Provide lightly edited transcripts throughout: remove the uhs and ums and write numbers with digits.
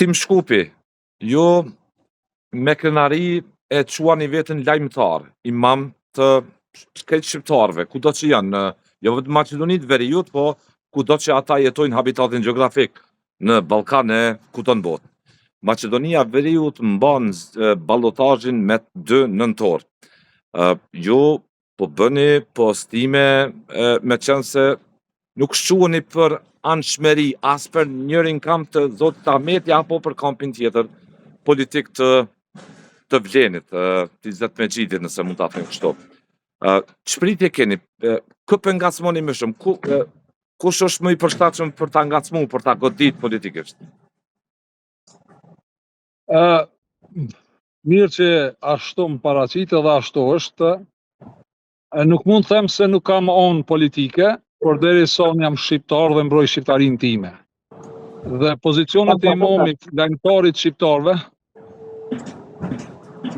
Tim Shkupi, ju me krenari e quani vetën lajmëtar, imam të krejt shqiptarëve, kudo që janë, jo vetëm Maqedonit, Veriut, po kudo që ata jetojnë habitatin gjeografik, në Ballkane, kudo në botë. Maqedonia Veriut mban ballotazhin me 2 nëntor. Ju po bëni postime me qenë se nuk shquheni për anshmëri, as për njërin kamp të Zotit Ahmeti apo për kampin tjetër politik të Vlenit, të Izzet Mexhidit, nëse mund ta them kështu. Ç'pritje keni? Kë po ngacmoni më shumë? Kush është më i përshtatshëm për ta ngacmuar, për ta godit politikisht? Mirë që ashtu më paraqit edhe ashtu është. Nuk mund të them se nuk kam onë politike, por derisa unë jam shqiptar dhe mbroj shqiptarinë time. Dhe pozicionet e imamit lajmëtarit shqiptarëve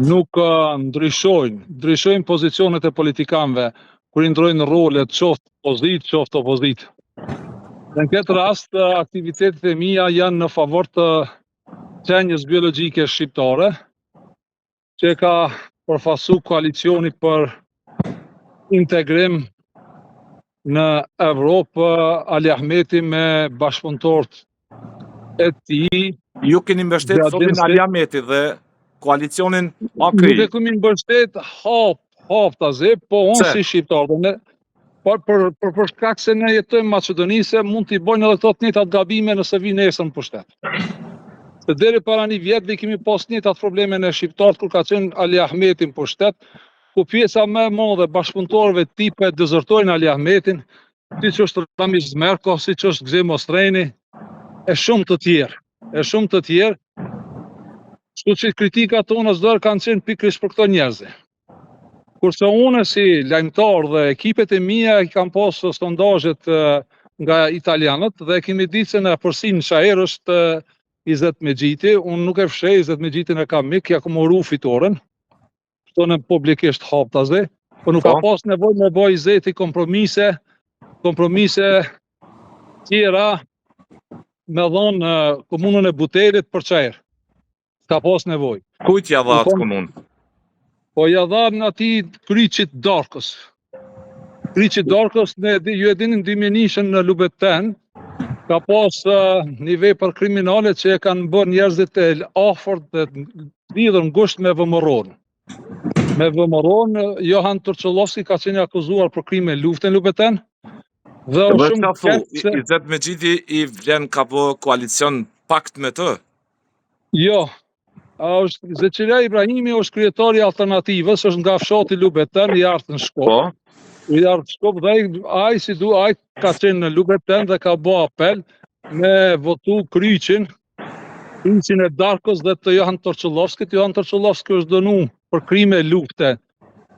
nuk ndryshojnë pozicionet e politikanëve kur i ndrojnë rolet qoftë pozitë, qoftë opozitë. Dhe në këtë rast, aktivitetet e mia janë në favor të qenjës biologjike shqiptare, që ka përfasu koalicioni për integrim në Evropë, Ali Ahmeti me bashkëpunëtorët e tij. Ju keni mbështetur sotin Ali Ahmeti dhe koalicionin AKI. Nuk e kemi mbështet hap taze, po unë si shqiptar, për shkak se ne jetojmë në Maqedoni, se mund t'i bëjnë edhe këto të njëjtat gabime nëse vinë nesër në pushtet. Se deri para një vjetëve kemi pas njëjtat probleme në shqiptarët kur ka qenë Ali Ahmeti në pushtet, ku pjesa më e madhe bashkëpunëtorëve të tij po e dezertojnë Ali Ahmetin, siç është Ramiz Zmerko, siç është Gzem Ostreni, e shumë të tjerë. Kështu që kritikat tona çdo herë kanë qenë pikërisht për këto njerëz. Kurse unë si lajmëtar dhe ekipet e mia i kam pasur sondazhet nga italianët dhe kemi ditë se në përsinë Shaher është Izzet Mexhidi. Unë nuk e fshej, Izzet Mexhidin e kam mik, ja kam moru fitoren. Kështu në publikisht hap taze, po nuk ka pas nevojë me bëj Izzeti kompromise tjera me dhënë komunën e Buterit për çajër. Ka pas nevojë. Kujt ja dha atë komunë? Po ja dhanë atij Kryqit Darkës. Kryqit Darkës, ju e dini ndihmënishën në Lubeten, ka pas një vepër kriminale që e kanë bërë njerëzit e afërt dhe lidhur ngushtë me VMRO-n. Me VMRO-n, Johan Turçullovski ka qenë akuzuar për krime lufte në Lubeten. Dhe Izzet Mexhidi i vlen ka bë koalicion pakt me të? Jo. Zeqelia Ibrahimi është kryetari i Alternativës, është nga fshati Lubeten, i ardhur në Shkop. I ardhur në Shkop dhe ai ka qenë në Lubeten dhe ka bë apel me votu Kryqin e Darkës dhe të Johan Turçullovskit. Johan Turçullovski është dënuar për krime lufte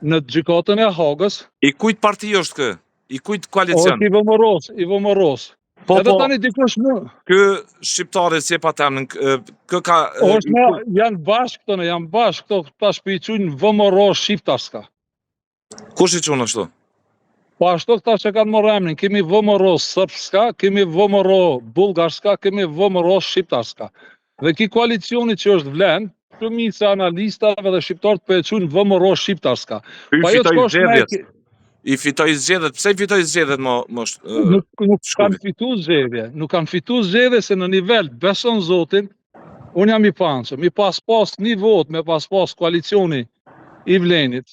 në gjykatën e Hagës. I kujt parti është kë? I kujt koalicion? I VMRO-s. Edhe tani dikush më. Ky shqiptari si e patemën, kë ka janë bashkë këto tash po i quajnë VMRO shqiptarska. Kush i quajnë ashtu? Po ashtu këta që kanë marrë emrin, kemi VMRO srpska, kemi VMRO bullgarska, kemi VMRO shqiptarska. Dhe ky koalicioni që është vlen, shumica analistave dhe shqiptarët po e quajnë VMRO shqiptarska. I fitoi zgjedhjet. Pse i fitoi zgjedhjet Nuk kanë fituar zgjedhje. Nuk kanë fituar zgjedhje se në nivel, beson Zotin, unë jam i pançëm. Mi pas një vot, me pas koalicioni i Vlenit,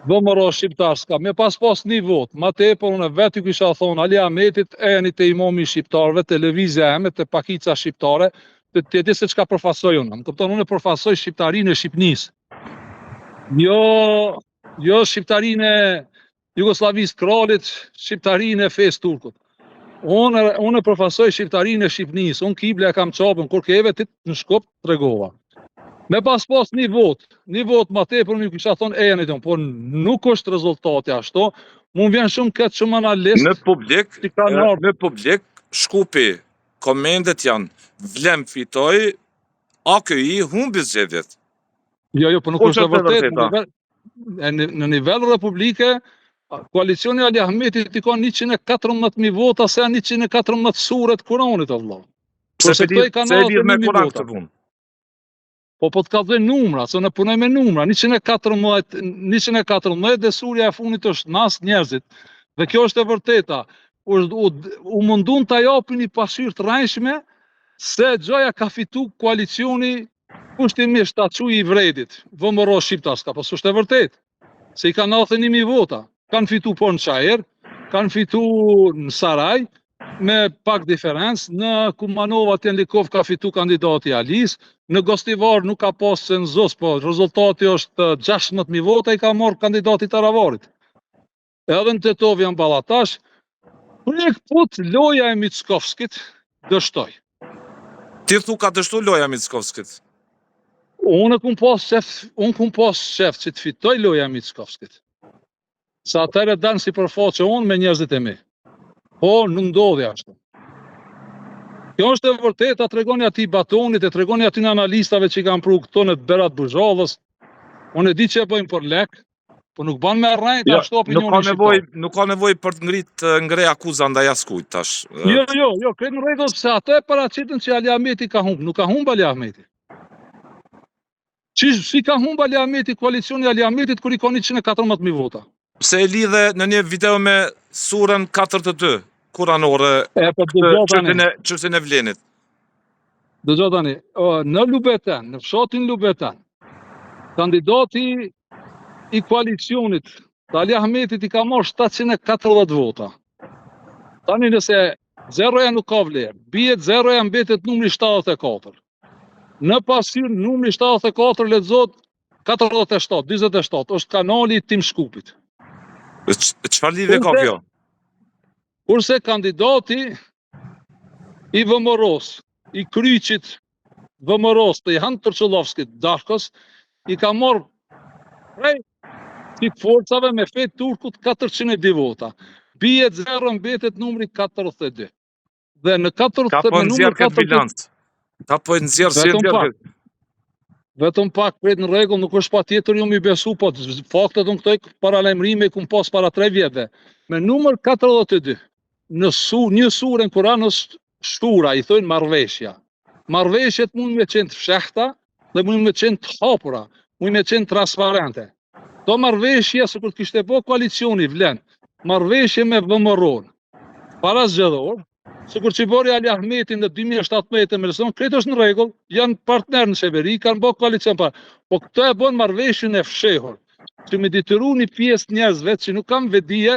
VMRO shqiptarska, me pas një vot, ma tepër unë vetë ju kisha thonë Ali Ahmetit, ejani te imami shqiptarëve, televizja eme, te pakica shqiptare, të di se çka përfasoj unë. Më kupton, unë përfasoj shqiptarinë e Shqipnisë. Jo shqiptarinë e Jugosllavisë kralit, shqiptarinë e fesë turkut. Unë përfasoj shqiptarinë e Shqipnisë. Unë kible e kam çapën kur keve ti në Shkop tregova. Me pas një vot ma tepër më kisha thonë ejani ton, por nuk është rezultati ashtu. Mu vjen shumë analist. Në publik Shkupi, komendet janë Vlem fitoi, AKI humbi zgjedhjet. Jo, po nuk është e vërtetë. Në nivel republike, koalicioni Ali Ahmetit i ka 114.000 vota, se janë 114 suret Kuranit, Allah. Kurse këto i kanë 91.000 vota. këtë punë. Po të ka dhe numra, se në punoj me numra, 114 dhe surja e funit është nas njerëzit. Dhe kjo është e vërteta. U mundun të japin një pasqyrë të rajshme se gjoja ka fitu koalicioni kushtimisht ta quj i vredit, VMRO shqiptarska, po s'është e vërtet. Se i ka 91.000 vota. Kanë fitu po në Çajer, kanë fitu në Saraj, me pak diferencë, në Kumanova Tjendikov ka fitu kandidati Alis, në Gostivar nuk ka pas cenzus, po rezultati është 16.000 vota i ka marrë kandidati Taravarit. Edhe në Tetov janë ballatash, put loja e Mickovskit dështoj. Ti thu ka dështu loja Mickovskit? Unë kum pas shef që të fitoj loja e Mickovskit. Sa atëre danë si përfaqe unë me njerëzit e mi. Po, nuk ndodhi ashtu. Kjo është e vërteta, tregoni atij Batonit, e tregoni aty në analistave që i kanë pru këto në Berat Buzhallës. Unë e di që e bëjmë për lek, po nuk ban me rrejt ashtu opinioni shqiptar. Nuk ka nevojë për të ngre akuza ndaj askujt tash. Jo, kretë në rregull se ato e paraqiten që Ali Ahmeti ka humb, nuk ka humb Ali Ahmeti. Si ka humb Ali Ahmeti koalicioni Ali Ahmetit kur i ka 114.000 vota? Pse e lidhe në një video me surën 42 kuranore çështjen e Vlenit. Dëgjoj tani, në Lubeten, në fshatin Lubeten, kandidati i koalicionit të Ali Ahmetit i ka marrë 740 vota. Tani nëse zeroja nuk ka vlerë, bie zeroja mbetet numri 74. Në pasqyrë numri 74 lexohet 47, 27, është kanali i Tim Shkupit. Çfarë lidhje ka kjo? Kurse kandidati i VMRO-s, i kryqit VMRO-s të Ihan Tërçullovskit Dashkos, i ka marrë prej si forcave me fe turkut 402 vota. Bie zero mbetet numri 42. Dhe në 40 ka po nxjerr këtë bilanc. Ka po nxjerr si vetëm pak prit në rregull, nuk është patjetër ju mi besu, po faktet unë këtoj paralajmërime kum pas para 3 vjetëve. Me numër 42, një surë në Kur'an është shtura, i thojnë marrveshja. Marrveshjet mund me qenë të fshehta dhe mund me qenë të hapura, mund me qenë transparente. Do marrveshja, se kur kishte po koalicioni vlen, marrveshje me VMRO-n, para zgjedhor, se kur që bori Ali Ahmeti në 2017 me lëson, kretë është në rregull, janë partner në qeveri, kanë bërë koalicion para. Po këto e bën marrveshjen e fshehur, që me detyru një pjesë njerëzve që nuk kanë vedije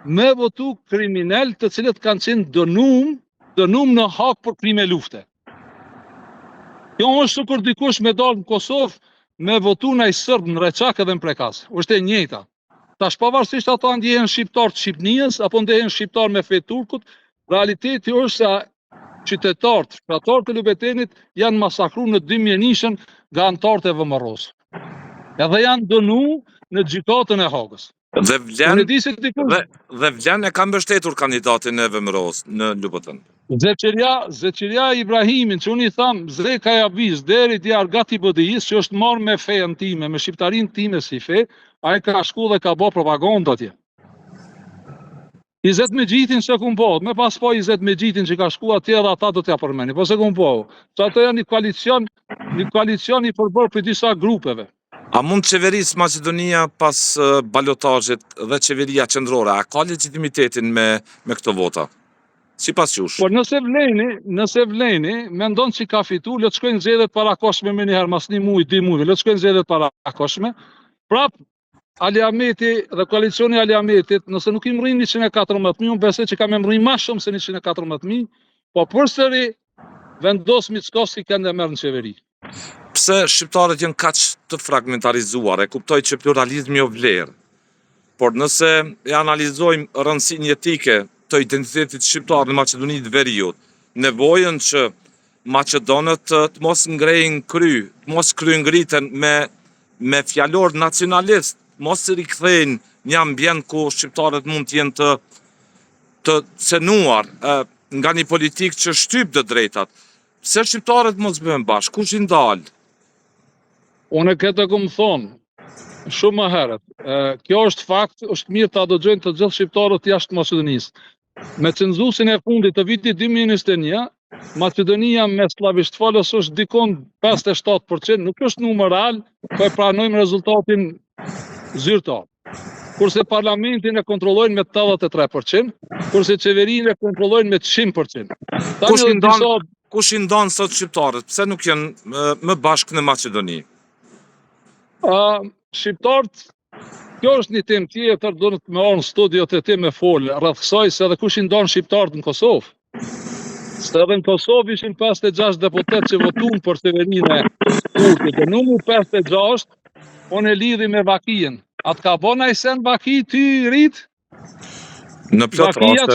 me votu kriminal të cilët kanë qenë dënum në hak për krime lufte. Kjo është sikur dikush me dalë në Kosovë me votu në i Sërb në Reçak edhe në Prekaz. është e njëjta. Tash pavarësisht ata ndjehen shqiptar të Shqipënisë apo ndjehen shqiptar me fe turkut, realiteti është se qytetarët, shtatarët e Lubetenit janë masakruar në 2001 nga anëtarët e VMRO-s. Edhe janë dënu në gjykatën e Hagës. Dhe Vlen e ka mbështetur kandidatin e VMRO-s në Lubeten. Zeqeria Ibrahimin, që unë i tham Zreka Javiz, deri djarë gati BDI-s, që është marrë me fejën time, me shqiptarin time si fe, a e ka shku dhe ka bo propaganda atje. Izet Megjitin që kun po, me pas po Izet Megjitin që ka shku atje dhe ata do t'ja përmeni, po se kun po. Që ato janë një koalicion i përbër për disa grupeve. A mund qeverisë Maqedonia pas balotajit dhe qeveria qendrore, a ka legitimitetin me këto vota? Si pas qush? Por nëse Vleni, me ndonë që ka fitu, le të shkojnë zgjedhjet parakoshme me njëherë, mas 1 muj, 2 muj, le të shkojnë zgjedhjet parakoshme, prap Ali Ahmeti dhe koalicioni Ali Ahmetit, nëse nuk i mrin 114.000, unë besoj që ka me mrin ma shumë se 114.000, po përsëri vendos Mickovski kanë dhe merë në qeveri. Pse shqiptarët janë kaq të fragmentarizuar, e kuptoj që pluralizmi o vlerë, por nëse e analizojmë rëndësinë jetike të identitetit shqiptar në Maqedoni të Veriut, nevojën që Maqedonët të mos ngrejnë të mos kryengriten me fjalor nacionalist, mos të rikthejnë një ambient ku shqiptarët mund të jenë të cenuar nga një politik që shtyp të drejtat. Pse shqiptarët mos bëhen bashkë, kush i ndal? Unë këtë këmë thonë, shumë më herët, kjo është fakt, është mirë ta dëgjojnë të gjithë shqiptarët jashtë Maqedonisë. Me cenzusin e fundit të vitit 2021, Maqedonia me slavisht falës është dikon 57%, nuk është numër real, po e pranojmë rezultatin zyrtar. Kurse parlamentin e kontrollojnë me 83%, kurse qeverinë e kontrollojnë me 100%. Kush i ndan sot shqiptarët? Pse nuk janë më bashkë në Maqedoni? Shqiptarët, kjo është një temë tjetër, do të me orë në studiot e ti me folë, rreth kësaj se edhe kush i ndan shqiptarët në Kosovë. Se edhe në Kosovë ishin 56 deputet që votuan për qeverinë e Kurtit. E numri 56, unë e lidhi me Vakijen. Atë ka bona i sen Vaki ty rrit? Në plot raste.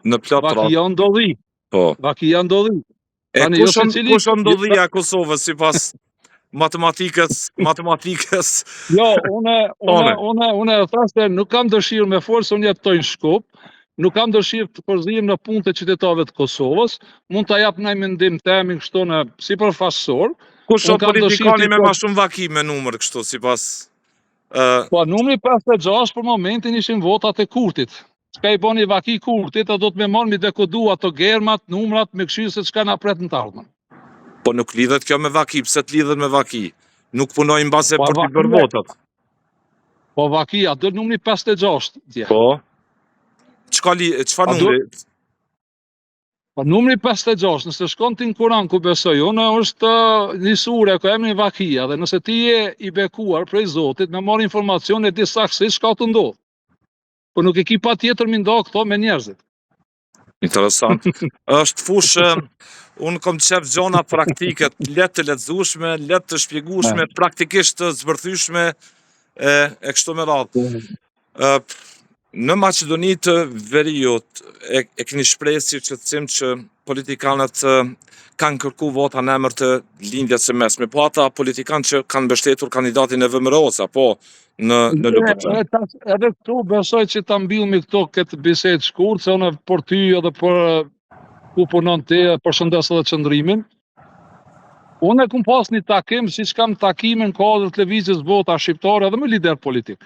Në plot raste. Vakia ndodhi. Po. Vakia ndodhi. E kush ndodhia e Kosovës sipas matematikës? Jo, unë e thashë nuk kam dëshirë me folë se unë jetoj në Shkup, nuk kam dëshirë të përzijem në punë të qytetarëve të Kosovës, mund të jap në mendim temin kështu në sipërfaqësor. Kush është politikani me më shumë vaki me numër kështu sipas? Po numri 56 për momentin ishin votat e Kurtit. Çka i boni Vaki Kurtit, do të më marr mi dekodu ato germat, numrat me këshillë se çka na pret në të ardhmen. Po nuk lidhet kjo me Vaki, pse të lidhet me Vaki? Nuk punojnë mbase për të bërë votat. Po Vakia, do numri 56 dje. Po. Çfarë numri? Po numri 56, nëse shkon ti në Kur'an ku besoj unë, është një sure ku emri Vakia, dhe nëse ti je i bekuar prej Zotit, me marr informacion e di saktësisht çka të ndodh. Po nuk e ki pa tjetër mi ndo këto me njerëzit. Interesant. Është fushë, unë kom qef gjona praktike, letë të letëzushme, letë të shpjegushme, praktikisht të zbërthyshme e kështu me radhë. Në Maqedoni të Veriut e keni shprehë si qëtësim që politikanët kanë kërku vota në emër të lindjes së mesme, po ata politikanë që kanë mbështetur kandidatin e VMRO-s, apo në LPP. Edhe këtu besoj që ta mbillmi këto këtë bisedë shkurt, se unë për ty edhe për ku punon ti, përshëndes edhe qëndrimin. Unë e kum pas një takim, si që kam takimin kodrë televizijës vota shqiptare edhe me lider politik.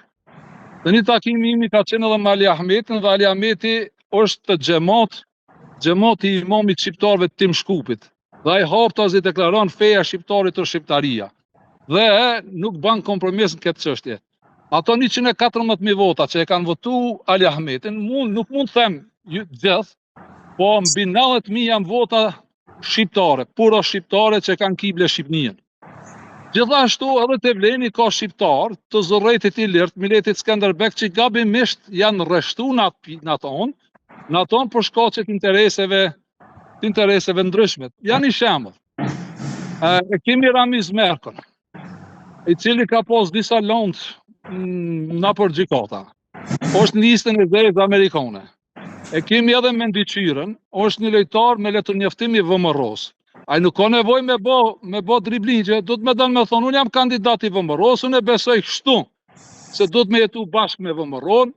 Dhe një takim imi ka qenë edhe me Ali Ahmetin, dhe Ali Ahmeti është të xhamati i imamit shqiptarëve të Tim Shkupit. Dhe ai haptazi deklaron feja shqiptarit të shqiptaria. Dhe nuk ban kompromis në këtë çështje. Ato 114.000 vota që e kanë votu Ali Ahmetin, nuk mund të them gjithë, po mbi 90.000 janë vota shqiptare, puro shqiptare që kanë kible Shqipnien. Gjithashtu edhe te Vleni ka shqiptar të Zorrejtit i Lirt, Miletit Skanderbeg, që gabimisht janë rreshtu në aton për shkaqe të intereseve ndryshme. Janë i shembull. E kemi Ramiz Merkon, i cili ka pas disa lond në për gjykata. Është në listën e zezë amerikane. E kemi edhe Mendiqyren, është një lojtar me letërnjoftimi VMRO-s. Ai nuk ka nevojë me bë driblingje, do të më dal me thonë, unë jam kandidat i VMRO-s, unë besoj kështu, se do të me jetu bashkë me VMRO-n,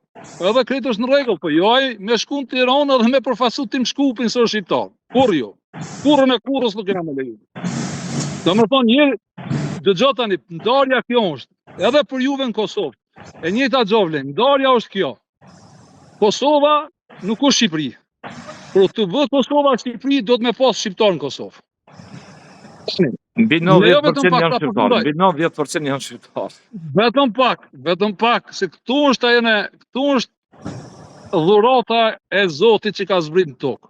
edhe krejt është në rregull, po jo ai me shku në Tiranë edhe me përfasu Tim Shkupin së shqiptar. Kur jo? Kurrën e kurrës nuk kena me leju. Domethënë, dëgjoj tani, ndarja kjo është, edhe për juve në Kosovë. E njëjta gjovle, ndarja është kjo. Kosova nuk është Shqipëri. Për të vëtë Kosova Shqipëri, do të me pas shqiptar në Kosovë. Mbi 90% janë shqiptarë. Mbi 90% janë shqiptarë. Vetëm pak, se këtu është dhurata e Zotit që ka zbrit në tokë.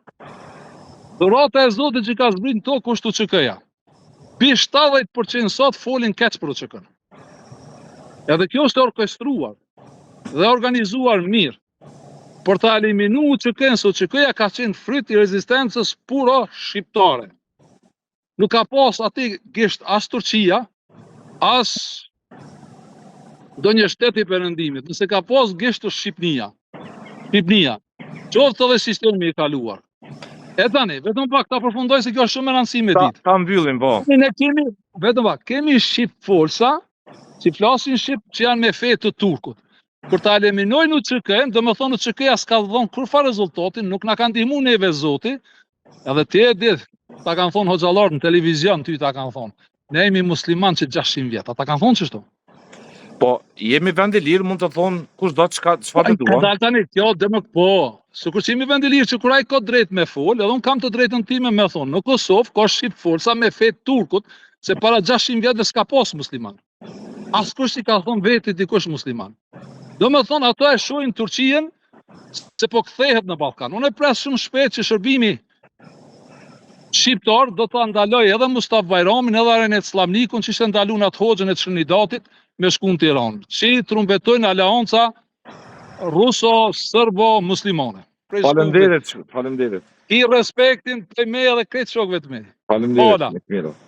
Dhurata e Zotit që ka zbrit në tokë është UÇK-ja. Bi 70% sot folin keq për UÇK-n. Edhe kjo është orkestruar dhe organizuar mirë për ta eliminu UÇK-n, se UÇK-ja ka qenë fryt i rezistencës puro shqiptare. Nuk ka pas ati gisht as Turqia, as do një shteti perëndimit. Nëse ka pas gisht të Shqipnia, qoftë edhe sistemi i kaluar. E tani, vetëm pak ta përfundoj se kjo është shumë e rëndësishme ditë. Ta mbyllim, po. Ne kemi shqip folsa, që flasin shqip që janë me fe të turkut. Kur ta eliminojnë UÇK-n, do më thonë UÇK-ja s'ka dhënë kurfa rezultatin, nuk na kanë ndihmuar neve Zoti, edhe ti e di, ta kanë thonë hoxhallar në televizion, ty ta kanë thonë. Ne jemi musliman që 600 vjet, ata kanë thonë çështo. Po, jemi vend i lirë, mund të thonë kush do çfarë të duan. Tani, kjo sikur që jemi vend i lirë që kur ai ka drejt me fol, edhe unë kam të drejtën time me thonë, në Kosovë ka shqip forca me fet turkut, se para 600 vjetëve s'ka pas musliman. Askush i ka thonë vetë dikush musliman. Do me thonë, ato e shohin Turqien se po kthehet në Ballkan. Unë e pres shumë shpejt që shërbimi shqiptar do të ndaloj edhe Mustafa Bajramin, edhe Arenet Slamnikun, që ishte ndaluar atë hoxhën e Trinidatit me shku në Tiranë, që trumbetojnë aleanca ruso-serbo-muslimane. Faleminderit. I respektin prej me edhe krejt shokëve të mi. Faleminderit.